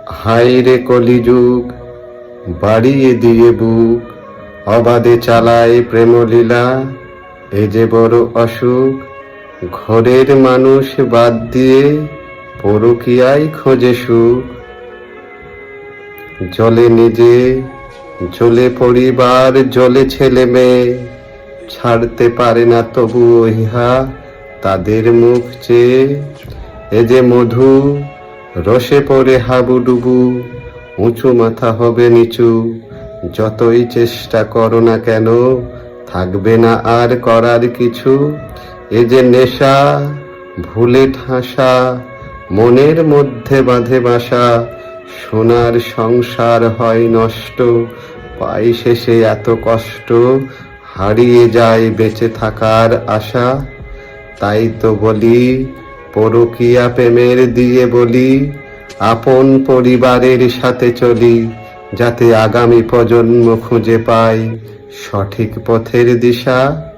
হায় রে কলিযুগ, বাড়িয়ে দিয়ে বুক, অবাধে চালায় প্রেমলীলা। এ যে বড় অসুখ, ঘরের মানুষ বাদ দিয়ে পরকীয়ায় খোঁজে সুখ। জলে নিজে, জ্বলে পরিবার, জ্বলে ছেলে মেয়ে, ছাড়তে পারে না তবু ইহা তাদের মুখ চেয়ে। এ যে মধু, রসে পড়ে হাবুডুবু, উঁচু মাথা হবে নিচু, যতই চেষ্টা করো না কেন থাকবে না আর করার কিছু। এ যে নেশা, ভুলে ঠাসা, মনের মধ্যে বাঁধে বাসা, সোনার সংসার হয় নষ্ট, পাই শেষে এত কষ্ট, হারিয়ে যায় বেঁচে থাকার আশা। তাই তো বলি, পরকীয়া প্রেমের দিয়ে বলি, আপন পরিবারের সাথে চলি, যাতে আগামী প্রজন্ম খুঁজে পায় সঠিক পথের দিশা।